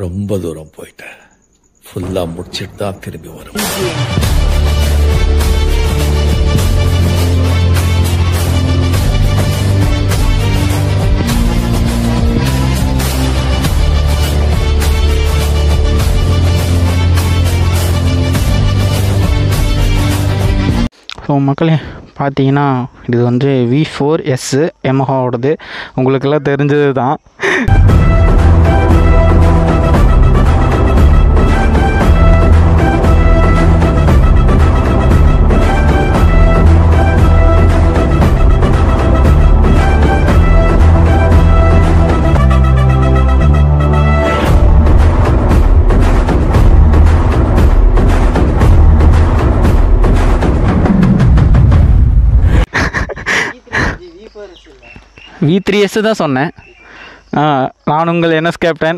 ரொம்ப தூரம் போயிட்டேன். ஃபுல்லா முடிச்சிட்டு தான் திரும்பி வரும். ஸோ மக்களே பார்த்தீங்கன்னா இது வந்து V4S Yamahaவோடது. உங்களுக்கெல்லாம் தெரிஞ்சது தான். V3S தான் சொன்னேன். நான் உங்கள் NS கேப்டன்.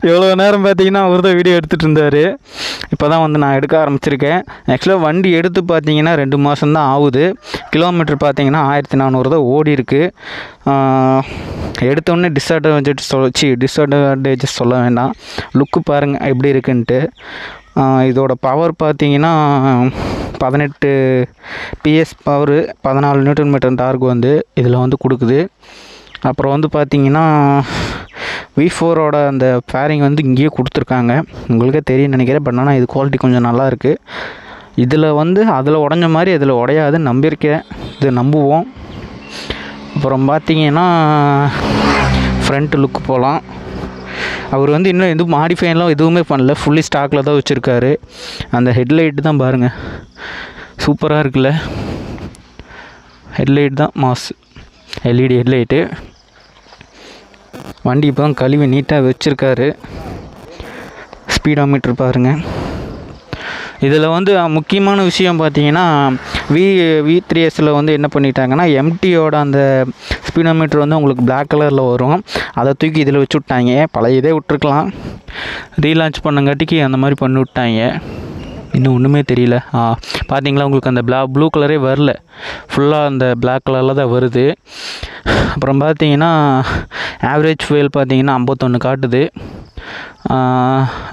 எவ்வளோ நேரம் பார்த்தீங்கன்னா அவர் தான் வீடியோ எடுத்துகிட்டு இருந்தார். இப்போ தான் வந்து நான் எடுக்க ஆரம்பிச்சிருக்கேன். ஆக்சுவலாக வண்டி எடுத்து பார்த்தீங்கன்னா 2 மாதம்தான் ஆகுது. கிலோமீட்டர் பார்த்தீங்கன்னா 1400 தான் ஓடி இருக்குது. எடுத்தோடனே டிஸ்அட்வான்டேஜஸ் சொல்ல வேண்டாம். லுக்கு பாருங்கள் எப்படி இருக்குன்ட்டு. இதோட பவர் பார்த்தீங்கன்னா 18 PS பவரு, 14 Nm டார்க் வந்து இதில் வந்து கொடுக்குது. அப்புறம் வந்து பார்த்திங்கன்னா V4ஓட அந்த ஃபேரிங் வந்து இங்கேயே கொடுத்துருக்காங்க. உங்களுக்கே தெரியும் நினைக்கிறேன். பட் ஆனால் இது குவாலிட்டி கொஞ்சம் நல்லாயிருக்கு. இதில் வந்து அதில் உடஞ்ச மாதிரி இதில் உடையாது நம்பியிருக்கேன். இது நம்புவோம். அப்புறம் பார்த்திங்கன்னா ஃப்ரண்ட் லுக்கு போகலாம். அவர் வந்து இன்னும் எதுவும் மாடிஃபைலாம் எதுவுமே பண்ணல. ஃபுல்லி ஸ்டாக்கில் தான் வச்சுருக்காரு. அந்த ஹெட்லைட்டு தான் பாருங்கள், சூப்பராக இருக்குல்ல. ஹெட்லைட் தான் மாஸ், LED ஹெட்லைட்டு. வண்டி இப்போ தான் கழுவி நீட்டாக வச்சுருக்காரு. ஸ்பீடோமீட்டர் பாருங்கள். இதில் வந்து முக்கியமான விஷயம் பார்த்தீங்கன்னா V3Sல வந்து என்ன பண்ணிட்டாங்கன்னா MTயோட அந்த ஸ்பீடோமீட்டர் வந்து உங்களுக்கு பிளாக் கலரில் வரும். அதை தூக்கி இதில் வச்சு விட்டாங்க. பழைய இதே விட்டுருக்கலாம். ரீலான்ச் பண்ணங்காட்டிக்கு அந்த மாதிரி பண்ணி விட்டாங்க. இன்னும் ஒன்றுமே தெரியல. பார்த்தீங்களா, உங்களுக்கு அந்த ப்ளூ கலரே வரல. ஃபுல்லாக அந்த பிளாக் கலரில் தான் வருது. அப்புறம் பார்த்தீங்கன்னா ஆவரேஜ் ஃபியூயல் பார்த்தீங்கன்னா 51 காட்டுது.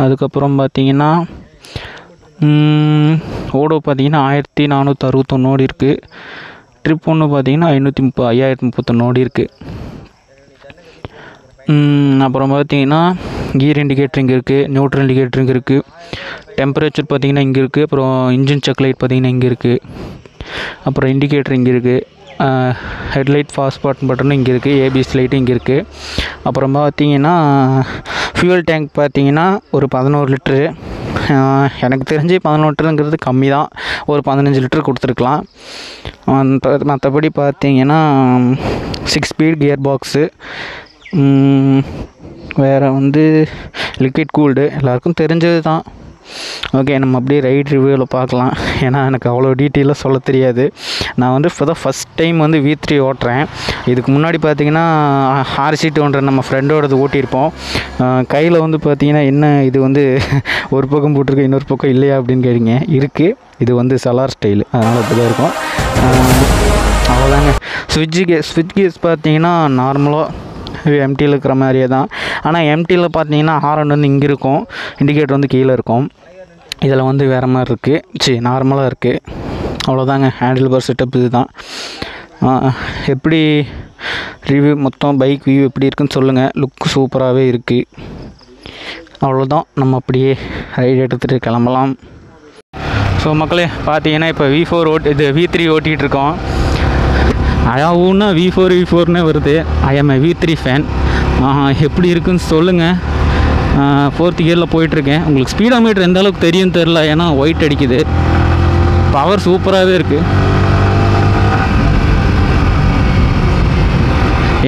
அதுக்கப்புறம் பார்த்தீங்கன்னா ஓடோ பார்த்தீங்கன்னா 1461 ஓடி இருக்குது. ட்ரிப் ஒன்று பார்த்தீங்கன்னா 5031 ஓடி இருக்குது. அப்புறம் பார்த்தீங்கன்னா கியர் இண்டிகேட்டரிங் இருக்குது, நியூட்ரல் இண்டிகேட்டரிங் இருக்குது. டெம்பரேச்சர் பார்த்தீங்கன்னா இங்கே இருக்குது. அப்புறம் இன்ஜின் செக் லைட் பார்த்தீங்கன்னா இங்கே இருக்குது. அப்புறம் இண்டிகேட்டர் இங்கே இருக்குது. ஹெட்லைட் ஃபாஸ்ட் பட்டன் இங்கே இருக்குது. ABS லைட்டு இங்கே இருக்குது. அப்புறம் பார்த்தீங்கன்னா ஃபியூவல் டேங்க் பார்த்தீங்கன்னா ஒரு 11 லிட்ரு. எனக்கு தெரிஞ்சு 11 லிட்டருங்கிறது கம்மி தான். ஒரு 15 லிட்டர் கொடுத்துருக்கலாம். மற்றபடி பார்த்தீங்கன்னா 6 ஸ்பீட் கியர் பாக்ஸு. வேறு வந்து லிக்விட் கூல்டு எல்லாருக்கும் தெரிஞ்சது தான். ஓகே, நம்ம அப்படியே ரைட் ரிவ்யூவில் பார்க்கலாம். ஏன்னா எனக்கு அவ்வளோ டீட்டெயிலாக சொல்ல தெரியாது. நான் வந்து இப்போ தான் ஃபஸ்ட் டைம் வந்து V3 ஓட்டுறேன். இதுக்கு முன்னாடி பார்த்தீங்கன்னா RC200 நம்ம ஃப்ரெண்டோடது ஓட்டியிருப்போம். கையில் வந்து பார்த்தீங்கன்னா என்ன இது வந்து ஒரு பக்கம் போட்டிருக்கு, இன்னொரு பக்கம் இல்லையா அப்படின்னு கேட்டிங்க. இருக்குது. இது வந்து சலார் ஸ்டைலு, அதனால் இப்படி தான் இருக்கும். அவ்வளோதாங்க. ஸ்விட்ச் கேஸ் பார்த்தீங்கன்னா நார்மலாக MTயில் இருக்கிற மாதிரியே தான். ஆனால் MTயில் பார்த்தீங்கன்னா ஹாரன் வந்து இங்கே இருக்கும், இண்டிகேட்டர் வந்து கீழே இருக்கும். இதில் வந்து வேறு மாதிரி இருக்குது. நார்மலாக இருக்குது. அவ்வளோதாங்க. ஹேண்டில் பார் செட்டப் இது தான். எப்படி ரிவ்யூ மொத்தம் பைக் வியூ எப்படி இருக்குன்னு சொல்லுங்கள். லுக் சூப்பராகவே இருக்குது. அவ்வளோதான். நம்ம அப்படியே ரைடு எடுத்துகிட்டு கிளம்பலாம். ஸோ மக்களே பார்த்தீங்கன்னா இப்போ V3 ஓட்டிகிட்டு இருக்கோம். அழகுன்னா V4னே வருது. I am a V3 fan. எப்படி இருக்குன்னு சொல்லுங்கள். 4th கியரில் போயிட்டுருக்கேன். உங்களுக்கு ஸ்பீடோமீட்டர் எந்த அளவுக்கு தெரியும் தெரில, ஏன்னா ஒயிட் அடிக்குது. பவர் சூப்பராகவே இருக்குது.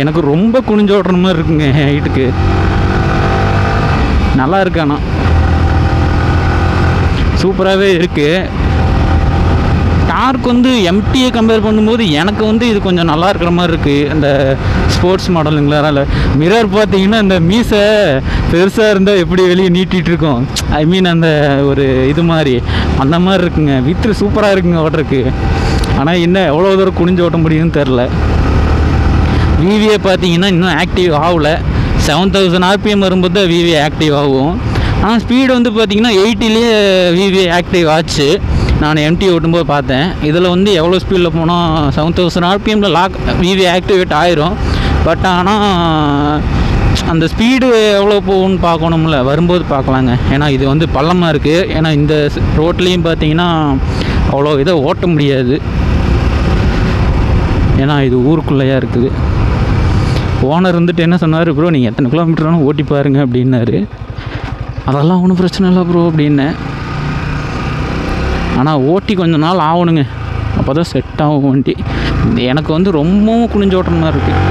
எனக்கு ரொம்ப குனிஞ்சு ஓட்டுற மாதிரி இருக்குங்க ஹைட்டுக்கு. நல்லா இருக்கு. ஆனால் சூப்பராகவே இருக்குது. டார்க் வந்து MTயை கம்பேர் பண்ணும்போது எனக்கு வந்து இது கொஞ்சம் நல்லா இருக்கிற மாதிரி இருக்குது. இந்த ஸ்போர்ட்ஸ் மாடலுங்களால மிரர் பார்த்தீங்கன்னா இந்த மீசை பெருசாக இருந்தால் எப்படி வெளியே நீட்டிகிட்டு இருக்கோம், ஐ மீன் அந்த ஒரு இது மாதிரி அந்த மாதிரி இருக்குங்க. V3 சூப்பராக இருக்குங்க ஓட்டுறதுக்கு. ஆனால் என்ன எவ்வளோ தூரம் குனிஞ்சு ஓட்ட முடியும்னு தெரில. விவிஏ பார்த்தீங்கன்னா இன்னும் ஆக்டிவ் ஆகலை. 7000 RPM வரும்போது தான் விவிஏ ஆக்டிவ் ஆகும். ஆனால் ஸ்பீடு வந்து பார்த்திங்கன்னா 80லேயே விவிஏ ஆக்டிவ் ஆச்சு. நான் எம்டி ஓட்டும்போது பார்த்தேன். இதில் வந்து எவ்வளோ ஸ்பீடில் போனால் 7000 RPMல விவிஏ ஆக்டிவேட் ஆயிரும். பட் ஆனால் அந்த ஸ்பீடு எவ்வளோ போகும்னு பார்க்கணும்ல, வரும்போது பார்க்கலாங்க. ஏன்னா இது வந்து பள்ளமாக இருக்குது. ஏன்னா இந்த ரோட்லேயும் பார்த்தீங்கன்னா அவ்வளோ இதை ஓட்ட முடியாது. ஏன்னா இது ஊருக்குள்ளேயா இருக்குது. ஓனர் வந்துட்டு என்ன சொன்னார், ப்ரோ நீங்கள் எத்தனை கிலோமீட்டர்னாலும் ஓட்டி பாருங்க அப்படின்னாரு. அதெல்லாம் ஒன்றும் பிரச்சனை இல்லை ப்ரோ அப்படின்னேன். ஆனால் ஓட்டி கொஞ்சம் நாள் ஆகணுங்க, அப்போ தான் செட் ஆகும் வண்டி. எனக்கு வந்து ரொம்பவும் குனிஞ்சு ஓட்டுற மாதிரி இருக்குது.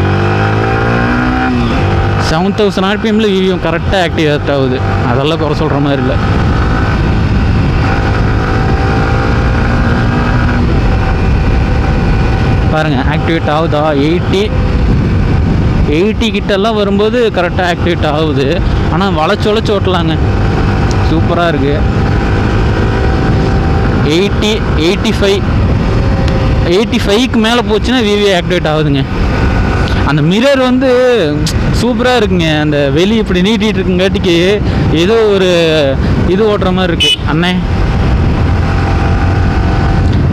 7000 RPMல விவிஎம் கரெக்டாக ஆக்டிவேட் ஆகுது. அதெல்லாம் குறை சொல்கிற மாதிரி இல்லை. பாருங்கள் ஆக்டிவேட் ஆகுதா. 80 கிட்டெல்லாம் வரும்போது கரெக்டாக ஆக்டிவேட் ஆகுது. ஆனால் வளைச்சி ஓட்டலாங்க, சூப்பராக இருக்குது. 80, 85க்கு மேலே போச்சுன்னா விவிஏ ஆக்டிவேட் ஆகுதுங்க. அந்த மிரர் வந்து சூப்பராக இருக்குங்க. அந்த வெளியே இப்படி நீட்டிகிட்டு இருக்குங்காட்டிக்கு ஏதோ ஒரு இது ஓட்டுற மாதிரி இருக்குது. அண்ணே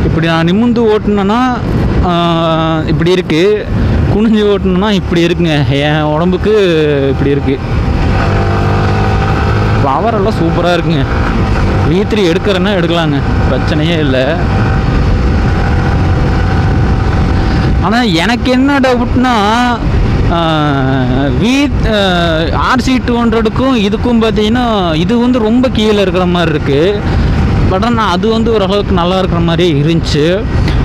இப்படி நான் நிமிர்ந்து ஓட்டுனேன்னா இப்படி இருக்குது, குனிஞ்சு ஓட்டணுன்னா இப்படி இருக்குங்க. என் உடம்புக்கு இப்படி இருக்குது. பவரெல்லாம் சூப்பராக இருக்குங்க. V3 எடுக்கிறேன்னா எடுக்கலாங்க, பிரச்சனையே இல்லை. ஆனால் எனக்கு என்ன டவுட்னா, RC200க்கும் இதுக்கும் பார்த்தீங்கன்னா இது வந்து ரொம்ப கீழே இருக்கிற மாதிரி இருக்குது. பட் ஆனால் அது வந்து ஓரளவுக்கு நல்லா இருக்கிற மாதிரியே இருந்துச்சு.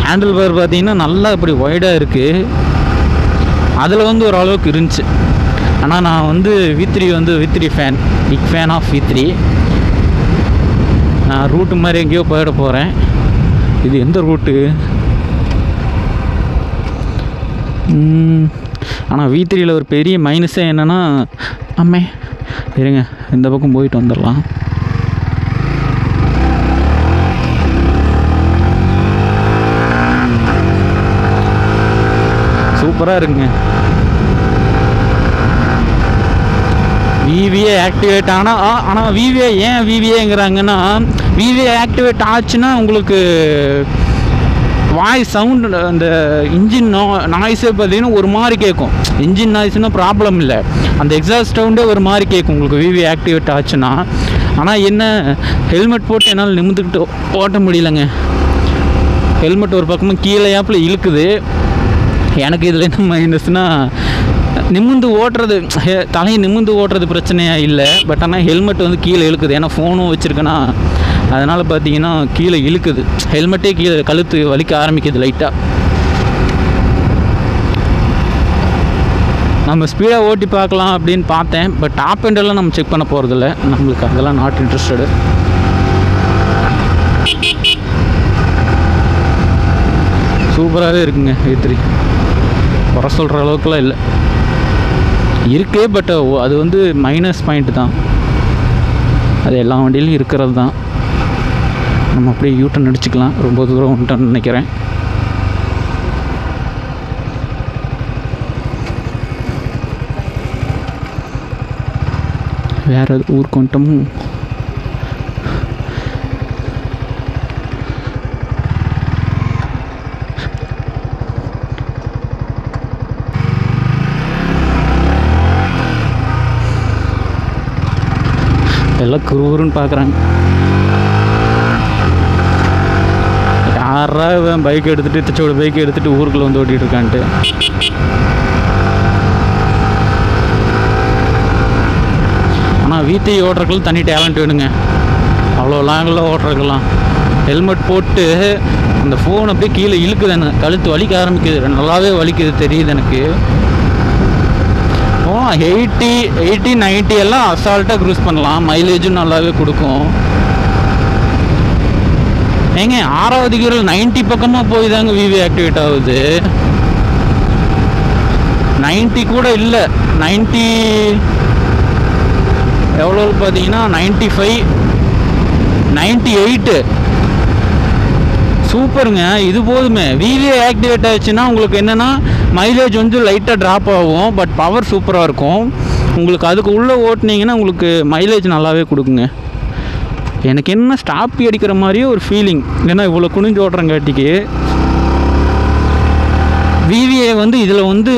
ஹேண்டில் பார் பார்த்தீங்கன்னா நல்லா இப்படி ஒய்டாக இருக்குது. அதில் வந்து ஓரளவுக்கு இருந்துச்சு. ஆனால் நான் வந்து V3 fan, big fan of V3. நான் ரூட்டு மாதிரி எங்கேயோ போயிட போகிறேன். இது எந்த ரூட்டு? ஆனால் V3யில் ஒரு பெரிய மைனஸே என்னென்னா, அம்மே இருங்க இந்த பக்கம் போயிட்டு வந்துடலாம். சூப்பராக இருக்குங்க. விவிஏ ஆக்டிவேட் ஆனால் விவிஏ ஏன் விவிஏங்கிறாங்கன்னா, விவிஏ ஆக்டிவேட் ஆச்சுன்னா உங்களுக்கு வாய்ஸ் சவுண்டு, அந்த இன்ஜின் நாய்ஸே பார்த்தீங்கன்னா ஒரு மாதிரி கேட்கும். இன்ஜின் நாய்ஸ்னால் ப்ராப்ளம் இல்லை, அந்த எக்ஸாஸ்ட் சவுண்டே ஒரு மாதிரி கேட்கும் உங்களுக்கு விவிஏ ஆக்டிவேட் ஆச்சுன்னா. ஆனால் என்ன, ஹெல்மெட் போட்டு என்னால் நிமிர்ந்துக்கிட்டு ஓட்ட முடியலைங்க. ஹெல்மெட் ஒரு பக்கமாக கீழேயாப்பில் இழுக்குது. எனக்கு இதில் என்ன மைனஸ்னால், நிமிர்ந்து ஓட்டுறது, தலையை நிமிர்ந்து ஓட்டுறது பிரச்சனையாக இல்லை. பட் ஆனால் ஹெல்மெட் வந்து கீழே இழுக்குது. ஏன்னா ஃபோனும் வச்சுருக்கேன்னா அதனால் பார்த்தீங்கன்னா கீழே இழுக்குது. ஹெல்மெட்டே கீழே கழுத்து வலிக்க ஆரம்பிக்குது லைட்டாக. நம்ம ஸ்பீடாக ஓட்டி பார்க்கலாம் அப்படின்னு பார்த்தேன். பட் டாப் எண்டெல்லாம் நம்ம செக் பண்ண போகிறதில்ல, நம்மளுக்கு அதெல்லாம் நாட் இன்ட்ரெஸ்டடு. சூப்பராகவே இருக்குங்க V3, குறை சொல்கிற அளவுக்குலாம் இல்லை இருக்கு. பட் அது வந்து மைனஸ் பாயிண்ட் தான். அது எல்லா வண்டியிலும் இருக்கிறது தான். நம்ம அப்படியே யூட்டன் அடிச்சுக்கலாம். ரொம்ப தூரம் வந்துட்டோன்னு நினைக்கிறேன். வேறு ஊருக்கு வந்துட்டோம். எல்லாம் குருன்னு பார்க்குறாங்க. யாரா பைக் எடுத்துகிட்டு, திச்சோட பைக் எடுத்துகிட்டு ஊருக்குள்ளே வந்து ஓட்டிகிட்டு இருக்கான்ட்டு. ஆனால் V3 ஓட்டுறதுக்குள்ள தனி டேலண்ட் வேணுங்க. அவ்வளோ லாங்கில் ஓட்டுறதுக்கெல்லாம் ஹெல்மெட் போட்டு அந்த ஃபோன் அப்படியே கீழே இழுக்குது. எனக்கு கழுத்து வலிக்க ஆரம்பிக்குது, நல்லாவே வலிக்குது தெரியுது எனக்கு. 80, 90 எல்லாம் அசால்ட்டாக க்ரூஸ் பண்ணலாம். மைலேஜும் நல்லாவே கொடுக்கும். ஏங்க 6வது கியரில் 90 பக்கமாக போய் தாங்க விவிஏ ஆக்டிவேட் ஆகுது. 90 கூட இல்லை, 90 எவ்வளோ பார்த்தீங்கன்னா 95, 98. சூப்பருங்க, இது போதுமே. விவிஏ ஆக்டிவேட் ஆச்சுன்னா உங்களுக்கு என்னென்னா மைலேஜ் வந்து லைட்டாக ட்ராப் ஆகும், பட் பவர் சூப்பராக இருக்கும். உங்களுக்கு அதுக்கு உள்ளே ஓட்டினீங்கன்னா உங்களுக்கு மைலேஜ் நல்லாவே கொடுக்குங்க. எனக்கு என்ன ஸ்டாப்பி அடிக்கிற மாதிரியே ஒரு ஃபீலிங், ஏன்னா இவ்வளோ குனிஞ்சு ஓட்டுறங்காட்டிக்கு. விவிஏ வந்து இதில் வந்து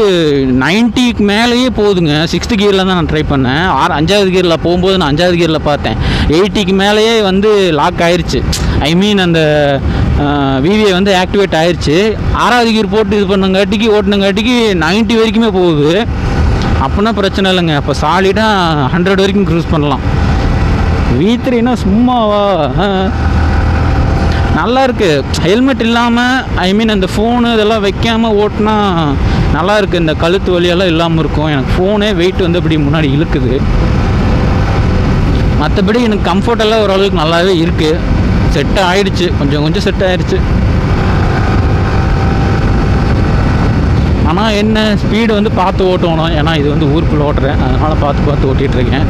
90க்கு மேலேயே போகுதுங்க. 6th கியரில் தான் நான் ட்ரை பண்ணேன். 5வது கியரில் போகும்போது நான் 5வது கியரில் பார்த்தேன் 80க்கு மேலேயே வந்து லாக் ஆயிடுச்சு. ஐ மீன் அந்த விவிஏ வந்து ஆக்டிவேட் ஆயிடுச்சு. 6வது கியர் போட்டு இது ஓட்டினங்காட்டிக்கு 90 வரைக்குமே போகுது. அப்படின்னா பிரச்சனை இல்லைங்க. அப்போ சாலிடாக 100 வரைக்கும் க்ரூஸ் பண்ணலாம். V3னா சும்மாவா, நல்லா இருக்குது. ஹெல்மெட் இல்லாமல், ஐ மீன் அந்த ஃபோனு இதெல்லாம் வைக்காமல் ஓட்டினா நல்லாயிருக்கு. இந்த கழுத்து வலியெல்லாம் இல்லாமல் இருக்கும். எனக்கு ஃபோனே வெயிட் வந்து அப்படி முன்னாடி இழுக்குது. மற்றபடி எனக்கு கம்ஃபர்டெல்லாம் ஓரளவுக்கு நல்லாவே இருக்குது. செட் ஆகிடுச்சு, கொஞ்சம் செட் ஆகிடுச்சு. ஆனால் என்ன ஸ்பீடு வந்து பார்த்து ஓட்டணும், ஏன்னா இது வந்து ஊருக்குள்ளே ஓட்டுறேன், அதனால் பார்த்து ஓட்டிகிட்ருக்கேன்.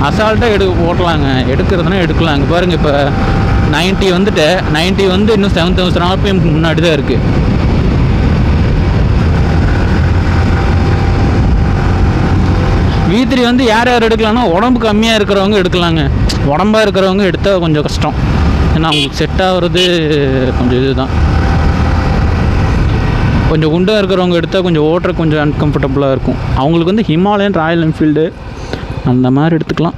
அசால்ட்டாக ஓட்டலாங்க. எடுக்கிறதுனா எடுக்கலாங்க. பாருங்கள், இப்போ 90 வந்துட்டு 90 வந்து இன்னும் 7000 RPM முன்னாடி தான் இருக்குது. V3 வந்து யார் எடுக்கலாம்னா உடம்பு கம்மியாக இருக்கிறவங்க எடுக்கலாங்க. உடம்பாக இருக்கிறவங்க எடுத்தால் கொஞ்சம் கஷ்டம், ஏன்னா அவங்களுக்கு செட் ஆகிறது கொஞ்சம் இதுதான். கொஞ்சம் குண்டாக இருக்கிறவங்க எடுத்தால் கொஞ்சம் ஓட்டுற கொஞ்சம் அன்கம்ஃபர்டபுளாக இருக்கும். அவங்களுக்கு வந்து ஹிமாலயன், ராயல் என்ஃபீல்டு அந்த மாதிரி எடுத்துக்கலாம்.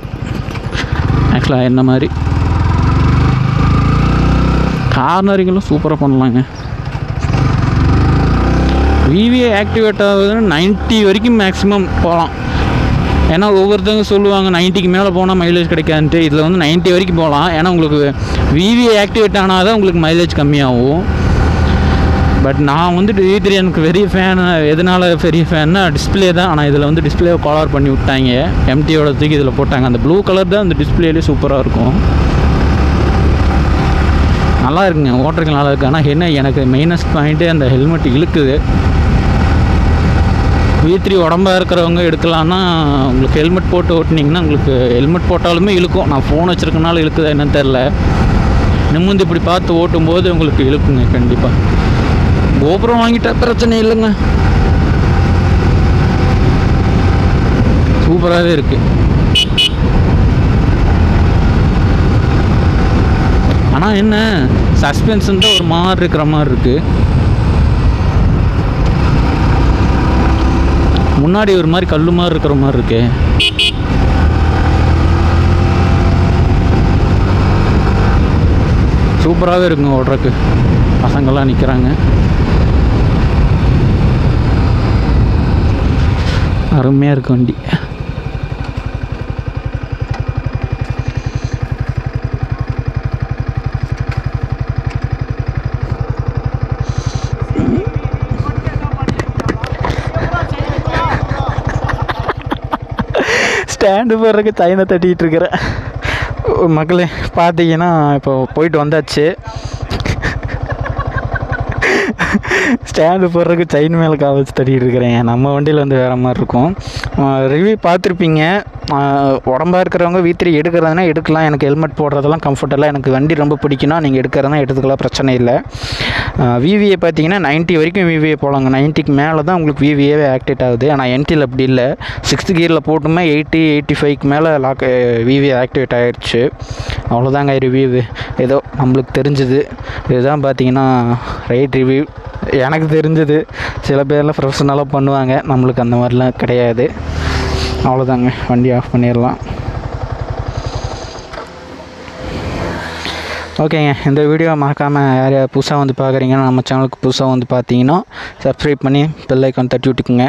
ஆக்சுவலாக என்ன மாதிரி கார்னரிங்களும் சூப்பராக பண்ணலாங்க. விவிஏ ஆக்டிவேட் ஆகுதுன்னு 90 வரைக்கும் மேக்ஸிமம் போகலாம். ஏன்னா ஒவ்வொருத்தவங்க சொல்லுவாங்க 90க்கு மேலே போனால் மைலேஜ் கிடைக்காதுன்ட்டு. இதில் வந்து 90 வரைக்கும் போகலாம். ஏன்னா உங்களுக்கு விவிஏ ஆக்டிவேட் ஆனால் தான் உங்களுக்கு மைலேஜ் கம்மியாகும். பட் நான் வந்துட்டு V3 எனக்கு பெரிய ஃபேன். எதனால் பெரிய ஃபேன்னா டிஸ்பிளே தான். ஆனால் இதில் வந்து டிஸ்பிளேவை கலர் பண்ணி விட்டாங்க. MT-யோட தூக்கி இதில் போட்டாங்க. அந்த ப்ளூ கலர் தான் அந்த டிஸ்பிளேலேயே சூப்பராக இருக்கும். நல்லா இருக்குங்க, ஓட்டுறதுக்கு நல்லா இருக்குது. ஆனால் என்ன எனக்கு மெயினஸ் பாயிண்ட்டு அந்த ஹெல்மெட் இழுக்குது. V3 உடம்பாக இருக்கிறவங்க எடுக்கலான்னா உங்களுக்கு ஹெல்மெட் போட்டு ஓட்டினீங்கன்னா உங்களுக்கு ஹெல்மெட் போட்டாலுமே இழுக்கும். நான் ஃபோன் வச்சுருக்கனால இழுக்குதா என்னன்னு தெரில. நிமிர்ந்து இப்படி பார்த்து ஓட்டும்போது உங்களுக்கு இழுக்குங்க கண்டிப்பாக. கோபுரம் வாங்கிட்டா பிரச்சனை இல்லைங்க, சூப்பராகவே இருக்கு. ஆனால் என்ன சஸ்பென்ஷன் தான் ஒரு மாதிரி இருக்கிற மாதிரி இருக்கு. முன்னாடி ஒரு மாதிரி கல்லு மாதிரி இருக்கிற மாதிரி இருக்கு. சூப்பராகவே இருக்குங்க ஓடுறக்கு. பசங்கள்லாம் நிற்கிறாங்க. அருமையாக இருக்கு வண்டி. ஸ்டாண்டு போடுறதுக்கு சைனை தட்டிகிட்டு இருக்கிறேன். மக்களே பார்த்தீங்கன்னா இப்போ போயிட்டு வந்தாச்சு. ஸ்டாண்டு போடுறதுக்கு செயின் மேலே கால் வச்சு தட்டிகிட்டு இருக்கிறேன். நம்ம வண்டியில் வந்து வேறு மாதிரி இருக்கும். ரிவ்யூ பார்த்துருப்பீங்க. உடம்பாக இருக்கிறவங்க V3 எடுக்கிறதுனா எடுக்கலாம். எனக்கு ஹெல்மெட் போடுறதெல்லாம் கம்ஃபர்டெல்லாம் எனக்கு வண்டி ரொம்ப பிடிக்குன்னா நீங்கள் எடுக்கிறதுனா எடுத்துக்கலாம், பிரச்சனை இல்லை. விவிஏ பார்த்தீங்கன்னா 90 வரைக்கும் விவிஏ போகலாங்க. 90க்கு மேலே தான் உங்களுக்கு விவிஏவே ஆக்டிவேட் ஆகுது. ஆனால் என்டியில் அப்படி இல்லை. 6th கியரில் போட்டுமே 80-85க்கு மேலே விவிஏ ஆக்டிவேட் ஆகிடுச்சு. அவ்வளோதாங்க ரிவ்யூ. ஏதோ நம்மளுக்கு தெரிஞ்சுது. இதுதான் பார்த்தீங்கன்னா ரைட் ரிவ்யூ. எனக்கு தெரிஞ்சது. சில பேர்லாம் ப்ரொஃபஷனலாக பண்ணுவாங்க, நம்மளுக்கு அந்த மாதிரிலாம் கிடையாது. அவ்வளோதாங்க, வண்டி ஆஃப் பண்ணிடலாம். ஓகேங்க, இந்த வீடியோ மறக்காமல் யார் யார் புதுசாக வந்து பார்க்குறீங்கன்னா நம்ம சேனலுக்கு புதுசாக வந்து பார்த்தீங்கன்னா சப்ஸ்கிரைப் பண்ணி பெல் ஐக்கான் தட்டி விட்டுக்குங்க.